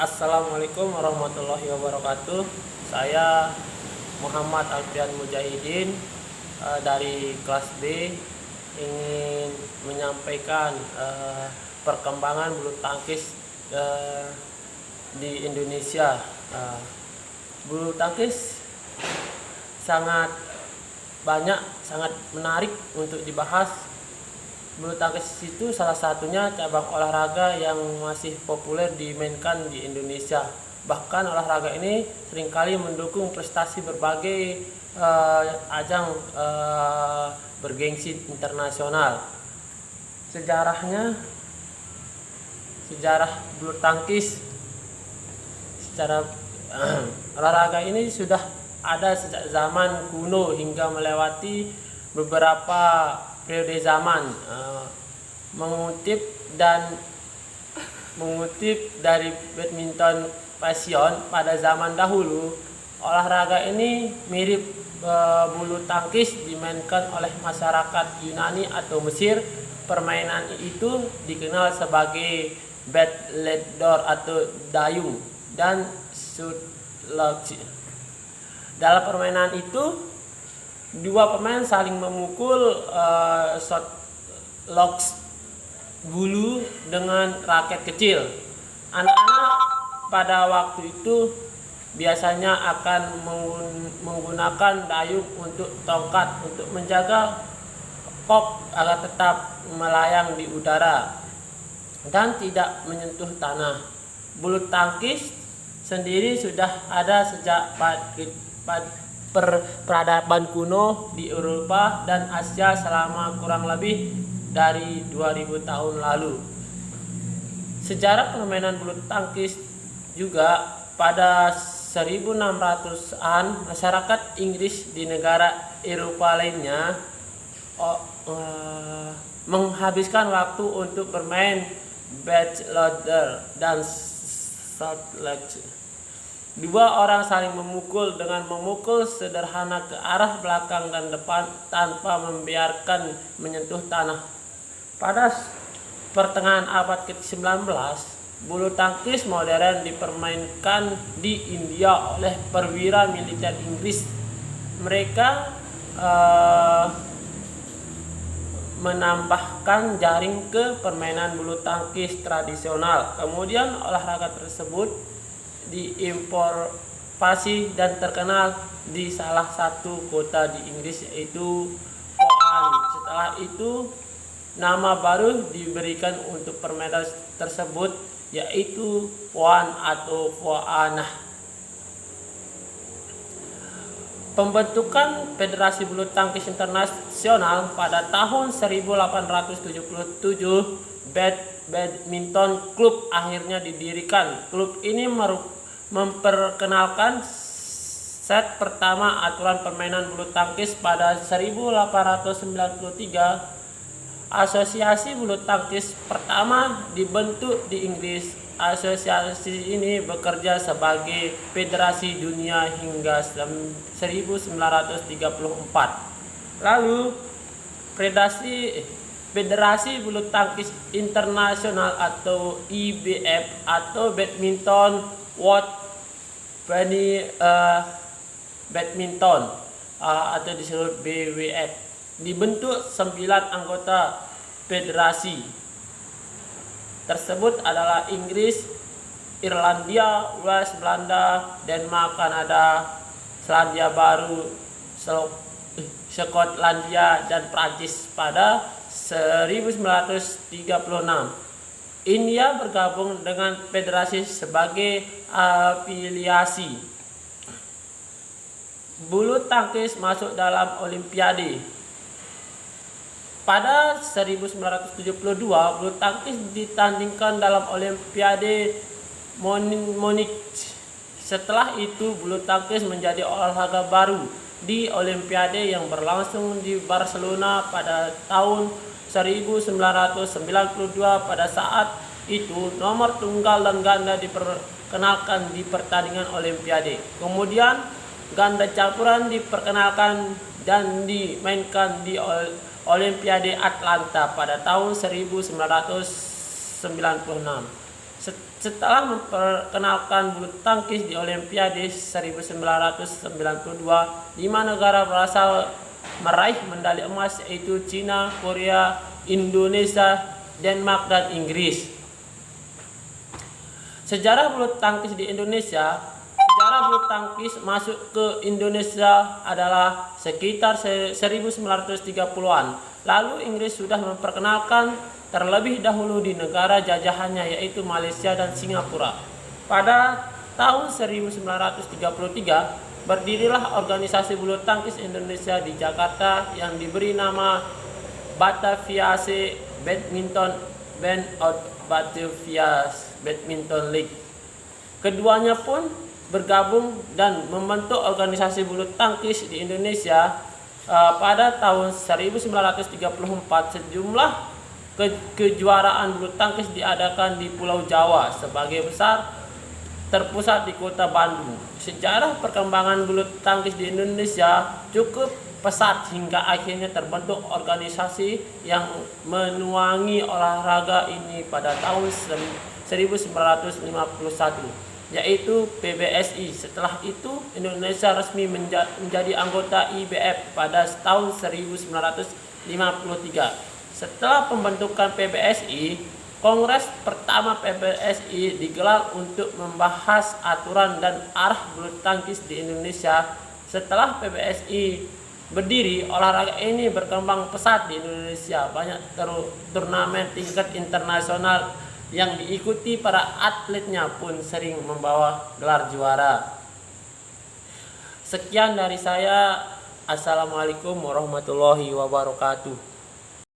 Assalamualaikum warahmatullahi wabarakatuh. Saya Muhammad Alfian Mujahidin dari kelas B ingin menyampaikan perkembangan bulu tangkis di Indonesia. Bulu tangkis sangat banyak, sangat menarik untuk dibahas. Bulu tangkis itu salah satunya cabang olahraga yang masih populer dimainkan di Indonesia. Bahkan olahraga ini seringkali mendukung prestasi berbagai ajang bergengsi internasional. Sejarah bulu tangkis secara olahraga ini sudah ada sejak zaman kuno hingga melewati beberapa periode zaman. Mengutip dari badminton passion pada zaman dahulu, olahraga ini mirip bulu tangkis dimainkan oleh masyarakat Yunani atau Mesir. Permainan itu dikenal sebagai battledore atau dayung dan shutlock. Dalam permainan itu, dua pemain saling memukul shutlock bulu dengan raket kecil. Anak-anak pada waktu itu biasanya akan menggunakan dayung untuk tongkat untuk menjaga kop agar tetap melayang di udara dan tidak menyentuh tanah. Bulu tangkis sendiri sudah ada sejak peradaban kuno di Eropa dan Asia selama kurang lebih dari 2000 tahun lalu. Sejarah permainan bulu tangkis juga pada 1600-an masyarakat Inggris di negara Eropa lainnya menghabiskan waktu untuk bermain battledore dan shutlock. Dua orang saling memukul dengan memukul sederhana ke arah belakang dan depan tanpa membiarkan menyentuh tanah. Pada pertengahan abad ke-19, bulu tangkis modern dipermainkan di India oleh perwira militer Inggris. Mereka menambahkan jaring ke permainan bulu tangkis tradisional. Kemudian olahraga tersebut diimportasi dan terkenal di salah satu kota di Inggris, yaitu Wuhan. Setelah itu nama baru diberikan untuk permainan tersebut, yaitu Wuhan atau Wuhanah. Pembentukan Federasi Bulu Tangkis Internasional pada tahun 1877, Badminton Club akhirnya didirikan. Klub ini memperkenalkan set pertama aturan permainan bulu tangkis pada 1893. Asosiasi bulu tangkis pertama dibentuk di Inggris. Asosiasi ini bekerja sebagai federasi dunia hingga 1934. Lalu Federasi Bulu Tangkis Internasional atau IBF atau Badminton World Badminton atau disebut BWF dibentuk 9 anggota federasi tersebut adalah Inggris, Irlandia, Wales, Belanda, Denmark, Kanada, Selandia Baru, Skotlandia, dan Prancis pada 1936. India bergabung dengan federasi sebagai afiliasi. Bulu tangkis masuk dalam Olimpiade. Pada 1972, bulu tangkis ditandingkan dalam Olimpiade Munich. Setelah itu, bulu tangkis menjadi olahraga baru di Olimpiade yang berlangsung di Barcelona pada tahun 1992. Pada saat itu, nomor tunggal dan ganda diperkenalkan di pertandingan Olimpiade. Kemudian, ganda campuran diperkenalkan dan dimainkan di Olimpiade Atlanta pada tahun 1996. Setelah memperkenalkan bulu tangkis di Olimpiade 1992, 5 negara berasal meraih medali emas, yaitu Cina, Korea, Indonesia, Denmark, dan Inggris. Sejarah bulu tangkis di Indonesia. Sejarah bulu tangkis masuk ke Indonesia adalah sekitar 1930-an. Lalu Inggris sudah memperkenalkan terlebih dahulu di negara jajahannya, yaitu Malaysia dan Singapura. Pada tahun 1933, berdirilah organisasi bulu tangkis Indonesia di Jakarta yang diberi nama Bataviase Badminton Band of Batavia Badminton League. Keduanya pun bergabung dan membentuk organisasi bulu tangkis di Indonesia. Pada tahun 1934, sejumlah kejuaraan bulu tangkis diadakan di Pulau Jawa, sebagai besar terpusat di kota Bandung. Sejarah perkembangan bulu tangkis di Indonesia cukup pesat hingga akhirnya terbentuk organisasi yang menuangi olahraga ini pada tahun 1951, yaitu PBSI. Setelah itu Indonesia resmi menjadi anggota IBF pada tahun 1953. Setelah pembentukan PBSI, Kongres pertama PBSI digelar untuk membahas aturan dan arah bulu tangkis di Indonesia. Setelah PBSI berdiri, olahraga ini berkembang pesat di Indonesia. Banyak turnamen tingkat internasional yang diikuti, para atletnya pun sering membawa gelar juara. Sekian dari saya. Assalamualaikum warahmatullahi wabarakatuh.